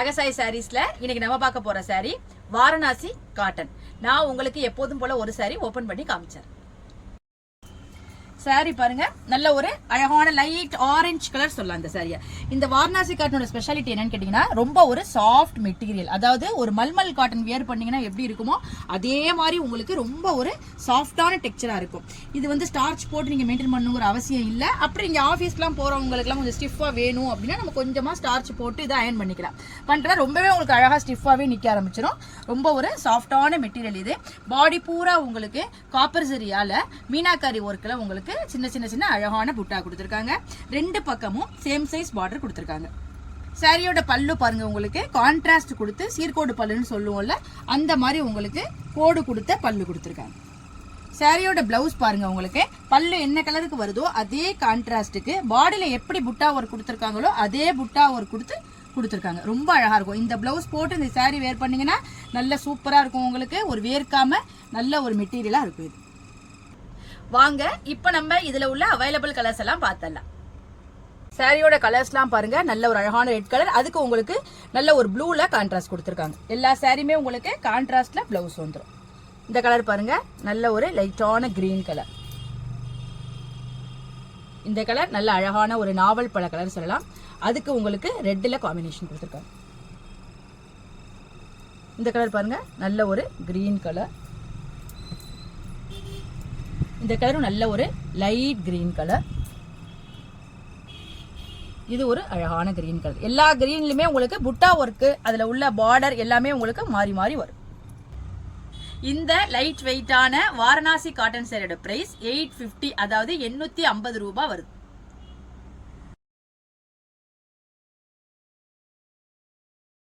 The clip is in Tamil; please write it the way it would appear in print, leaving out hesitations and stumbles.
ரகசாய் சாரீஸ்ல இன்னைக்கு நம்ம பார்க்க போற சாரி வாரணாசி காட்டன். நான் உங்களுக்கு எப்போதும் போல ஒரு சாரி ஓபன் பண்ணி காமிச்சேன். சாரி பாருங்க, நல்ல ஒரு அழகான லைட் ஆரஞ்சு கலர் சொல்லலாம் இந்த சாரியை. இந்த வாரணாசி காட்டனோட ஸ்பெஷாலிட்டி என்னன்னு கேட்டீங்கன்னா, ரொம்ப ஒரு சாஃப்ட் மெட்டீரியல். அதாவது ஒரு மல்மல் காட்டன் வியர் பண்ணீங்கன்னா எப்படி இருக்குமோ அதே மாதிரி உங்களுக்கு ரொம்ப ஒரு சாஃப்டான டெக்ஸ்சரா இருக்கும். இது வந்து ஸ்டார்ச் போட்டு நீங்க மெயின்டைன் பண்ணுங்கிற அவசியம் இல்லை. அப்படி இங்க ஆஃபீஸ்க்குலாம் போறவங்களுக்குலாம் கொஞ்சம் ஸ்டிஃபா வேணும் அப்படின்னா நம்ம கொஞ்சமா ஸ்டார்ச் போட்டு இதை அயன் பண்ணிக்கலாம். பண்றா ரொம்பவே உங்களுக்கு அழகா ஸ்டிஃபாவே நிக்க ஆரம்பிச்சிடும். ரொம்ப ஒரு சாஃப்டான மெட்டீரியல் இது. பாடி பூரா உங்களுக்கு காப்பர் சரியால மீனாக்காரி ஒர்க்ல உங்களுக்கு சின்ன சின்ன சின்ன அழகான புட்டா கொடுத்திருக்காங்க. ரெண்டு பக்கமும் சேம் சைஸ் பார்டர் கொடுத்திருக்காங்க. சாரியோட பல்லு பாருங்க, உங்களுக்கு கான்ட்ராஸ்ட் கொடுத்து சீர்கோடு பல்லுன்னு சொல்லுவோம்ல, அந்த மாதிரி உங்களுக்கு கோடு கொடுத்த பல்லு கொடுத்திருக்காங்க. சாரியோட பிளவுஸ் பாருங்க, உங்களுக்கு பல்லு என்ன கலருக்கு வருதோ அதே கான்ட்ராஸ்டுக்கு பாடியில எப்படி புட்டா ஒர்க் கொடுத்திருக்காங்களோ அதே புட்டா ஒர்க் கொடுத்திருக்காங்க. ரொம்ப அழகா இருக்கும். இந்த பிளவுஸ் போட்டு இந்த சாரி வேர் பண்ணீங்கன்னா நல்ல சூப்பரா இருக்கும். உங்களுக்கு ஒரு வேர்க்காம நல்ல ஒரு மெட்டீரியலா இருக்கும் இது. வாங்க இப்ப நம்ம இதுல உள்ள அவைலபிள் கலர்ஸ் எல்லாம் பார்த்தலாம். சாரியோட கலர்ஸ்லாம் பாருங்க, நல்ல ஒரு அழகான ரெட் கலர், அதுக்கு உங்களுக்கு நல்ல ஒரு ப்ளூல கான்ட்ராஸ்ட் கொடுத்திருக்காங்க. எல்லா சாரியுமே உங்களுக்கு கான்ட்ராஸ்ட்ல பிளவுஸ் வந்துடும். இந்த கலர் பாருங்க, நல்ல ஒரு லைட்டான கிரீன் கலர். இந்த கலர் நல்ல அழகான ஒரு நாவல் பழ கலர் சொல்லலாம். அதுக்கு உங்களுக்கு ரெட்ல காம்பினேஷன் கொடுத்திருக்காங்க. இந்த கலர் பாருங்க, நல்ல ஒரு கிரீன் கலர். இந்த கலரும் நல்ல ஒரு லைட் கிரீன் கலர். இது ஒரு அழகான கிரீன் கலர். எல்லா கிரீன்லயுமே உங்களுக்கு புட்டா ஒர்க், அதுல உள்ள பார்டர் எல்லாமே உங்களுக்கு மாறி மாறி வரும். இந்த லைட் வெயிட்டான வாரணாசி காட்டன் சாரியோட பிரைஸ் 850, அதாவது 850 ரூபாய் வருது.